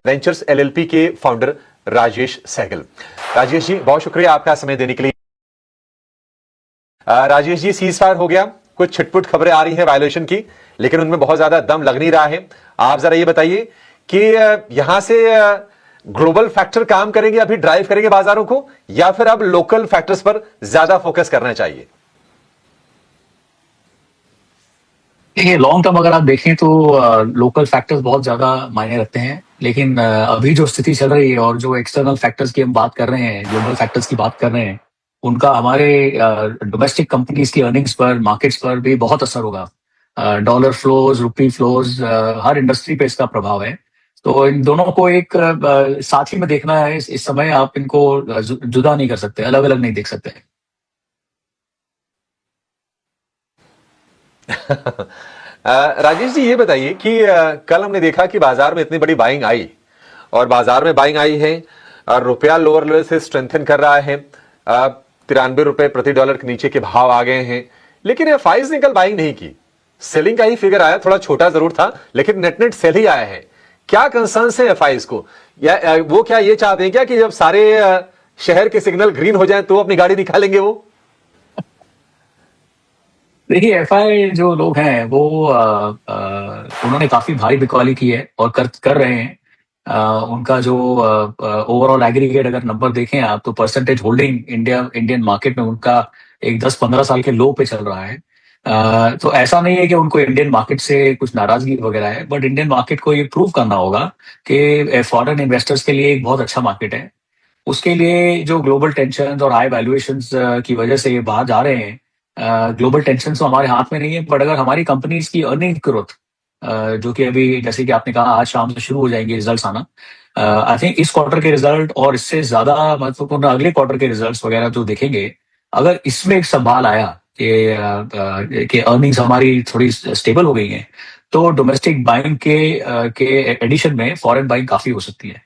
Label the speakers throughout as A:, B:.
A: Ventures LLP के founder Rajesh Sehgal. Rajesh ji, बहुत शुक्रिया आपका समय देने के लिए। राजेश जी, सीज फायर हो गया, कुछ छिटपुट खबरें आ रही हैं वायलेशन की, लेकिन उनमें बहुत ज्यादा दम लग नहीं रहा है। आप जरा ये बताइए कि यहां से ग्लोबल फैक्टर काम करेंगे, अभी ड्राइव करेंगे बाजारों को, या फिर अब लोकल फैक्टर्स पर ज्यादा फोकस करना चाहिए?
B: देखिए, लॉन्ग टर्म अगर आप देखें तो लोकल फैक्टर्स बहुत ज्यादा मायने रखते हैं, लेकिन अभी जो स्थिति चल रही है और जो एक्सटर्नल फैक्टर्स की हम बात कर रहे हैं, ग्लोबल फैक्टर्स की बात कर रहे हैं, उनका हमारे डोमेस्टिक कंपनीज की अर्निंग्स पर, मार्केट्स पर भी बहुत असर होगा। डॉलर फ्लोज, रुपी फ्लोज, हर इंडस्ट्री पे इसका प्रभाव है। तो इन दोनों को एक साथ ही में देखना है। इस समय आप इनको जुदा नहीं कर सकते, अलग अलग नहीं देख सकते।
A: राजेश जी, ये बताइए कि कल हमने देखा कि बाजार में इतनी बड़ी बाइंग आई, और बाजार में बाइंग आई है, रुपया लोअर लेवल से स्ट्रेंथन कर रहा है, 93 रुपए प्रति डॉलर के नीचे के भाव आ गए हैं, लेकिन एफआईज ने कल बाइंग नहीं की। सेलिंग का ही फिगर आया, थोड़ा छोटा जरूर था, लेकिन नेट नेट सेल ही आया है। क्या कंसर्न है एफआईज को, या वो क्या ये चाहते हैं क्या कि जब सारे शहर के सिग्नल ग्रीन हो जाए तो अपनी गाड़ी निकालेंगे वो?
B: देखिए, एफआई जो लोग हैं वो उन्होंने काफी भारी बिकवाली की है और कर रहे हैं। उनका जो ओवरऑल एग्रीगेट अगर नंबर देखें आप, तो परसेंटेज होल्डिंग इंडियन मार्केट में उनका एक 10-15 साल के लो पे चल रहा है। तो ऐसा नहीं है कि उनको इंडियन मार्केट से कुछ नाराजगी वगैरह है, बट इंडियन मार्केट को ये प्रूव करना होगा कि फॉरेन इन्वेस्टर्स के लिए एक बहुत अच्छा मार्केट है। उसके लिए जो ग्लोबल टेंशन और हाई वैल्यूएशंस की वजह से ये बाहर जा रहे हैं। ग्लोबल टेंशन तो हमारे हाथ में नहीं है, बट अगर हमारी कंपनीज की अर्निंग ग्रोथ, जो कि अभी जैसे कि आपने कहा आज शाम से शुरू हो जाएंगे रिजल्ट्स आना, आई थिंक इस क्वार्टर के रिजल्ट और इससे ज्यादा महत्वपूर्ण अगले क्वार्टर के रिजल्ट्स वगैरह जो देखेंगे, अगर इसमें एक संभाल आया कि अर्निंग्स हमारी थोड़ी स्टेबल हो गई हैं, तो डोमेस्टिक बाइंग के एडिशन में फॉरेन बाइंग काफी हो सकती है।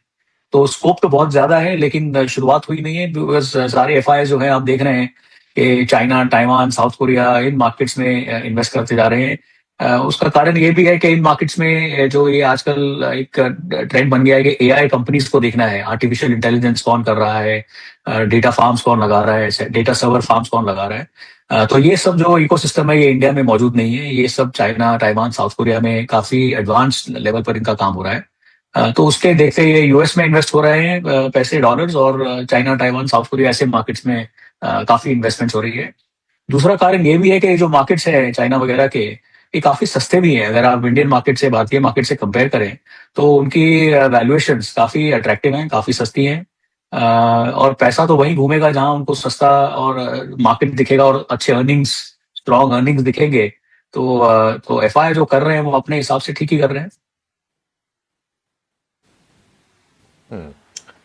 B: तो स्कोप तो बहुत ज्यादा है, लेकिन शुरुआत हुई नहीं है, बिकॉज सारे एफआई जो है आप देख रहे हैं कि China, Taiwan, south Korea in markets में इन्वेस्ट करते जा रहे हैं। उसका कारण ये भी है कि इन मार्केट्स में जो ये आजकल एक ट्रेंड बन गया है कि एआई कंपनीज को देखना है, आर्टिफिशियल इंटेलिजेंस कौन कर रहा है, डेटा फार्म्स कौन लगा रहा है, डेटा सर्वर फार्म्स कौन लगा रहा है। तो ये सब जो इकोसिस्टम है ये इंडिया में मौजूद नहीं है। ये सब चाइना, ताइवान, साउथ कोरिया में काफी एडवांस लेवल पर इनका काम हो रहा है। तो उसके देखते ये यूएस में इन्वेस्ट हो रहे हैं पैसे, डॉलर्स, और चाइना, ताइवान, साउथ कोरिया ऐसे मार्केट्स में काफी इन्वेस्टमेंट हो रही है। दूसरा कारण ये भी है कि जो मार्केट्स है चाइना वगैरह के, ये काफी सस्ते भी हैं। अगर आप इंडियन मार्केट से, भारतीय मार्केट से कंपेयर करें, तो उनकी वैल्यूएशंस काफी अट्रैक्टिव हैं, काफी सस्ती हैं। और पैसा तो वहीं घूमेगा जहां उनको सस्ता और मार्केट दिखेगा और अच्छे अर्निंग्स, स्ट्रॉन्ग अर्निंग्स दिखेंगे। तो एफआई जो कर रहे हैं वो अपने हिसाब से ठीक ही कर रहे हैं।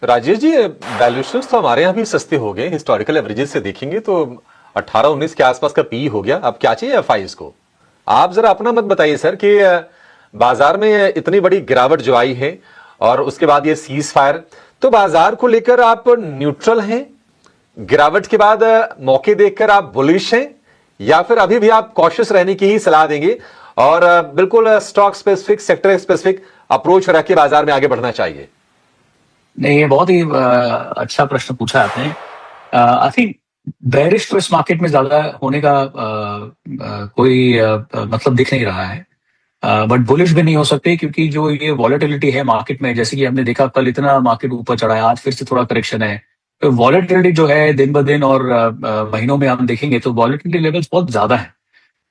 A: राजेश जी, वैल्यूएशंस तो हमारे यहाँ भी सस्ते हो गए, हिस्टोरिकल एवरेजेस से देखेंगे तो 18-19 के आसपास का पी हो गया। अब क्या चाहिए एफआईज को? आप जरा अपना मत बताइए सर कि बाजार में इतनी बड़ी गिरावट जो आई है और उसके बाद ये सीज फायर, तो बाजार को लेकर आप न्यूट्रल हैं? गिरावट के बाद मौके देखकर आप बुलिश हैं, या फिर अभी भी आप कॉशियस रहने की ही सलाह देंगे और बिल्कुल stock specific, sector specific approach रख के बाजार में आगे बढ़ना चाहिए?
B: नहीं, ये बहुत ही अच्छा प्रश्न पूछा आपने। आई थिंक बेरिश तो इस मार्केट में ज्यादा होने का कोई मतलब दिख नहीं रहा है, बट बुलिश भी नहीं हो सकते, क्योंकि जो ये वॉलेटिलिटी है मार्केट में, जैसे कि हमने देखा कल इतना मार्केट ऊपर चढ़ा है, आज फिर से थोड़ा करेक्शन है। तो वॉलेटिलिटी जो है दिन ब दिन और महीनों में हम देखेंगे तो वॉलेटिलिटी लेवल्स बहुत ज्यादा है।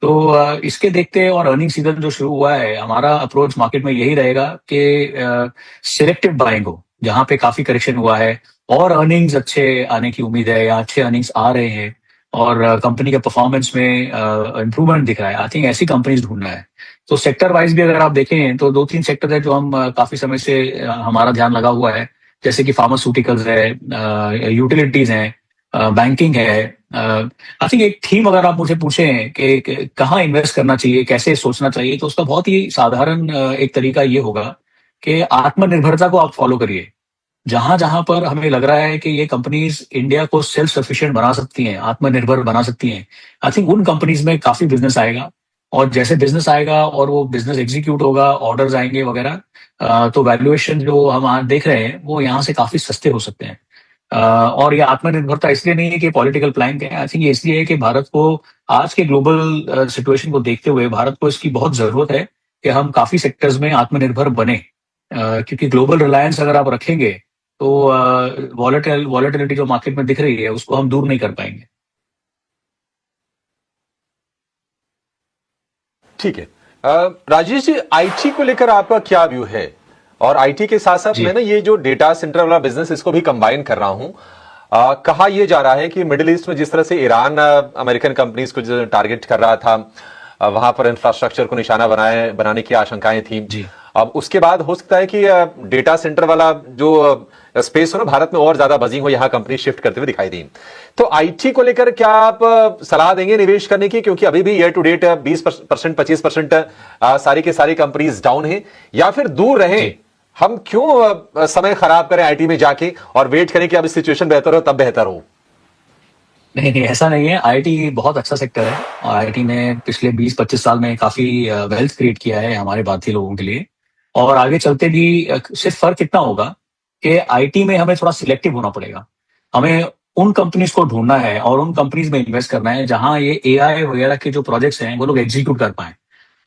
B: तो इसके देखते और अर्निंग सीजन जो शुरू हुआ है, हमारा अप्रोच मार्केट में यही रहेगा कि सिलेक्टिव बाइंग हो, जहां पे काफी करेक्शन हुआ है और अर्निंग्स अच्छे आने की उम्मीद है या अच्छे अर्निंग्स आ रहे हैं और कंपनी के परफॉर्मेंस में इंप्रूवमेंट दिख रहा है। आई थिंक ऐसी कंपनीज ढूंढना है। तो सेक्टर वाइज भी अगर आप देखें तो 2-3 सेक्टर है जो हम काफी समय से हमारा ध्यान लगा हुआ है, जैसे कि फार्मास्यूटिकल्स है, यूटिलिटीज है, बैंकिंग है। आई थिंक एक थीम अगर आप मुझे पूछें कि कहाँ इन्वेस्ट करना चाहिए, कैसे सोचना चाहिए, तो उसका बहुत ही साधारण एक तरीका ये होगा कि आत्मनिर्भरता को आप फॉलो करिए। जहां जहां पर हमें लग रहा है कि ये कंपनीज इंडिया को सेल्फ सफिशिएंट बना सकती हैं, आत्मनिर्भर बना सकती हैं, आई थिंक उन कंपनीज में काफी बिजनेस आएगा। और जैसे बिजनेस आएगा और वो बिजनेस एग्जीक्यूट होगा, ऑर्डर्स आएंगे वगैरह, तो वैल्यूएशन जो हम आज देख रहे हैं वो यहाँ से काफी सस्ते हो सकते हैं। और ये आत्मनिर्भरता इसलिए नहीं है कि पॉलिटिकल प्लान है, आई थिंक ये इसलिए है कि भारत को आज के ग्लोबल सिचुएशन को देखते हुए भारत को इसकी बहुत जरूरत है कि हम काफी सेक्टर्स में आत्मनिर्भर बने। क्योंकि ग्लोबल रिलायंस अगर आप रखेंगे तो वॉलेटिलिटी जो मार्केट में दिख रही है उसको हम दूर नहीं कर पाएंगे।
A: ठीक है। राजेश जी, आईटी को लेकर आपका क्या व्यू है? और आईटी के साथ साथ
B: जी
A: मैं ना ये जो डेटा सेंटर वाला बिजनेस इसको भी कंबाइन कर रहा हूं। कहा यह जा रहा है कि मिडिल ईस्ट में जिस तरह से ईरान अमेरिकन कंपनीज को जो टारगेट कर रहा था, वहां पर इंफ्रास्ट्रक्चर को निशाना बनाने की आशंकाएं थी।
B: जी
A: अब उसके बाद हो सकता है कि डेटा सेंटर वाला जो स्पेस हो ना भारत में और ज्यादा बजिंग हो, यहां कंपनी शिफ्ट करते हुए दिखाई दी। तो आईटी को लेकर क्या आप सलाह देंगे निवेश करने की? क्योंकि अभी भी ईयर टू डेट 20% 25% सारी के सारी कंपनीज डाउन है, या फिर दूर रहें?
B: जी
A: हम क्यों समय खराब करें आईटी में जाके और वेट करें कि अब सिचुएशन बेहतर हो तब बेहतर हो?
B: नहीं नहीं, ऐसा नहीं है। आईटी बहुत अच्छा सेक्टर है और आईटी ने पिछले 20-25 साल में काफी वेल्थ क्रिएट किया है हमारे भारतीय लोगों के लिए। और आगे चलते भी सिर्फ फर्क इतना होगा कि आईटी में हमें थोड़ा सिलेक्टिव होना पड़ेगा। हमें उन कंपनीज को ढूंढना है और उन कंपनीज में इन्वेस्ट करना है जहां ये एआई वगैरह के जो प्रोजेक्ट्स हैं वो लोग एग्जीक्यूट कर पाए।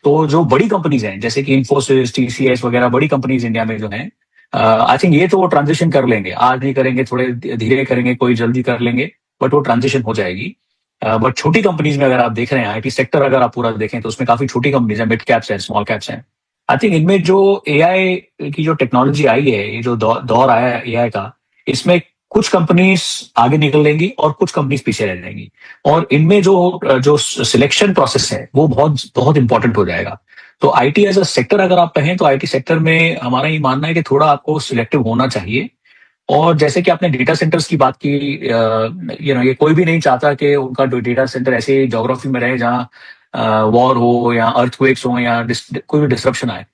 B: तो जो बड़ी कंपनीज हैं जैसे कि इन्फोसिस, टीसीएस वगैरह बड़ी कंपनीज इंडिया में जो हैं, आई थिंक ये तो वो ट्रांजिशन कर लेंगे। आज नहीं करेंगे, थोड़े धीरे करेंगे, कोई जल्दी कर लेंगे, बट वो ट्रांजिशन हो जाएगी। बट छोटी कंपनीज में अगर आप देख रहे हैं, आईटी सेक्टर अगर आप पूरा देखें तो उसमें काफी छोटी कंपनीज हैं, मिड कैप्स हैं, स्मॉल कैप्स हैं। आई थिंक इनमें जो एआई की जो टेक्नोलॉजी आई है, ये जो दौर आया है एआई का, इसमें कुछ कंपनीज आगे निकल लेंगी और कुछ कंपनीज पीछे रह जाएंगी। और इनमें जो जो सिलेक्शन प्रोसेस है वो बहुत बहुत इंपॉर्टेंट हो जाएगा। तो आईटी एज अ सेक्टर अगर आप कहें तो आईटी सेक्टर में हमारा ये मानना है कि थोड़ा आपको सिलेक्टिव होना चाहिए। और जैसे कि आपने डेटा सेंटर्स की बात की, ये कोई भी नहीं चाहता कि उनका डेटा सेंटर ऐसे ज्योग्राफी में रहे जहाँ वॉर हो या अर्थक्वेक्स हो या कोई भी डिस्ट्रप्शन आए।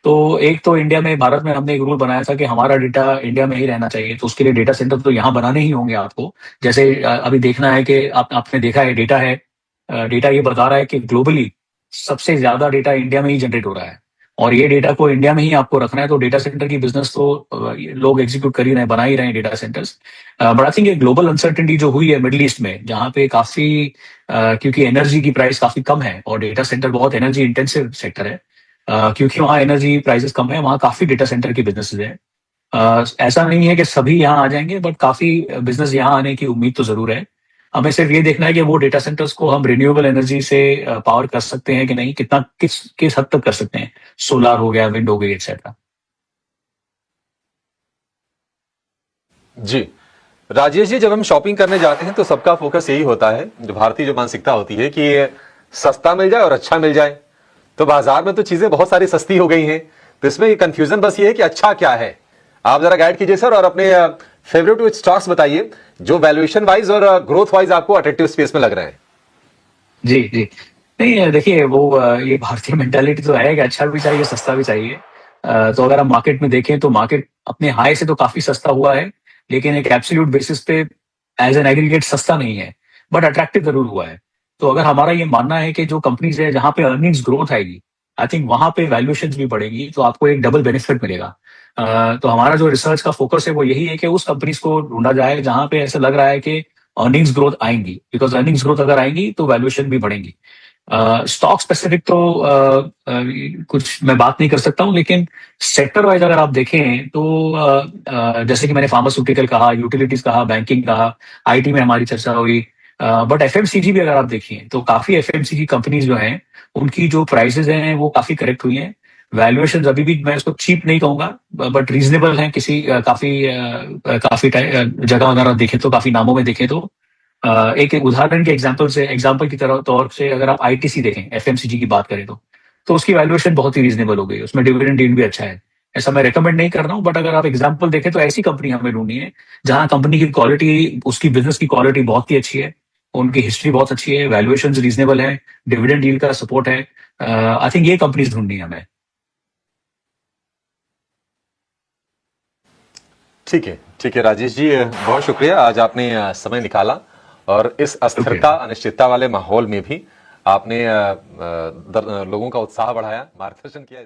B: तो एक तो इंडिया में, भारत में हमने एक रूल बनाया था कि हमारा डेटा इंडिया में ही रहना चाहिए, तो उसके लिए डेटा सेंटर तो यहाँ बनाने ही होंगे आपको। जैसे अभी देखना है कि आपने देखा है, डेटा ये बता रहा है कि ग्लोबली सबसे ज्यादा डेटा इंडिया में ही जनरेट हो रहा है। और ये डेटा को इंडिया में ही आपको रखना है, तो डेटा सेंटर की बिजनेस तो लोग एग्जीक्यूट कर ही रहे हैं, बना ही रहे हैं data centres. But I think ये ग्लोबल अनसर्टेनिटी जो हुई है मिडिल ईस्ट में, जहाँ पे काफी क्योंकि एनर्जी की प्राइस काफी कम है और डेटा सेंटर बहुत एनर्जी इंटेंसिव सेक्टर है, क्योंकि वहाँ एनर्जी प्राइसेस कम है, वहाँ काफी डेटा सेंटर की बिजनेसेस है। ऐसा नहीं है कि सभी यहाँ आ जाएंगे, बट काफी बिजनेस यहाँ आने की उम्मीद तो जरूर है। हमें सिर्फ ये देखना है कि वो डेटा सेंटर्स को हम रिन्यूएबल एनर्जी से पावर कर सकते हैं कि नहीं, कितना किस हद तक कर सकते हैं। सोलर हो गया, विंड हो गई, एक्सेट्रा।
A: जी राजेश जी, जब हम शॉपिंग करने जाते हैं तो सबका फोकस यही होता है, जो भारतीय जो मानसिकता होती है कि सस्ता मिल जाए और अच्छा मिल जाए। तो बाजार में तो चीजें बहुत सारी सस्ती हो गई हैं, तो इसमें कंफ्यूजन बस ये है कि अच्छा क्या है। आप जरा गाइड कीजिए सर, और अपने फेवरेट स्टॉक्स बताइए जो वैल्यूएशन वाइज और ग्रोथ वाइज आपको अट्रैक्टिव स्पेस में लग रहे हैं।
B: जी जी। नहीं देखिए, वो ये भारतीय मेंटालिटी तो है कि अच्छा भी चाहिए, सस्ता भी चाहिए। तो अगर हम मार्केट में देखें तो मार्केट अपने हाई से तो काफी सस्ता हुआ है, लेकिन एक एब्सोल्यूट बेसिस पे एज एन एग्रीगेट सस्ता नहीं है, बट अट्रैक्टिव जरूर हुआ है। तो अगर हमारा ये मानना है कि जो कंपनीज है जहाँ पे अर्निंग्स ग्रोथ आएगी, आई थिंक वहां पे वैल्यूएशन भी बढ़ेगी, तो आपको एक डबल बेनिफिट मिलेगा। तो हमारा जो रिसर्च का फोकस है वो यही है कि उस कंपनीज को ढूंढा जाए जहां पे ऐसा लग रहा है कि अर्निंग्स ग्रोथ आएंगी, बिकॉज अर्निंग्स ग्रोथ अगर आएंगी तो वैल्यूएशन भी बढ़ेंगी। स्टॉक स्पेसिफिक तो कुछ मैं बात नहीं कर सकता हूँ, लेकिन सेक्टर वाइज अगर आप देखें तो जैसे कि मैंने फार्मास्यूटिकल कहा, यूटिलिटीज कहा, बैंकिंग कहा, आईटी में हमारी चर्चा हुई। बट एफएमसीजी भी अगर आप देखिए तो काफी एफएमसीजी कंपनीज जो हैं उनकी जो प्राइसेस हैं वो काफी करेक्ट हुई हैं। वैल्यूएशन अभी भी मैं इसको चीप नहीं कहूंगा, बट रीजनेबल हैं। किसी काफी जगह अगर आप देखें तो, काफी नामों में देखें तो, एक उदाहरण के एग्जाम्पल की तरह तौर से अगर आप आईटीसी देखें, एफएमसीजी की बात करें तो उसकी वैल्यूएशन बहुत ही रीजनेबल हो गई, उसमें डिविडेंड यील्ड भी अच्छा है। ऐसा मैं रेकमेंड नहीं कर रहा हूँ, बट अगर आप एग्जाम्पल देखें तो ऐसी कंपनी हमें ढूंढनी है जहां कंपनी की क्वालिटी, उसकी बिजनेस की क्वालिटी बहुत ही अच्छी है, उनकी हिस्ट्री बहुत अच्छी है, वैल्यूएशन रीजनेबल है, डिविडेंड यील्ड का सपोर्ट है। आई थिंक ये कंपनीज ढूंढनी है हमें।
A: ठीक है राजेश जी, बहुत शुक्रिया, आज आपने समय निकाला और इस
B: ओके।
A: अस्थिरता अनिश्चितता वाले माहौल में भी आपने लोगों का उत्साह बढ़ाया, मार्गदर्शन किया।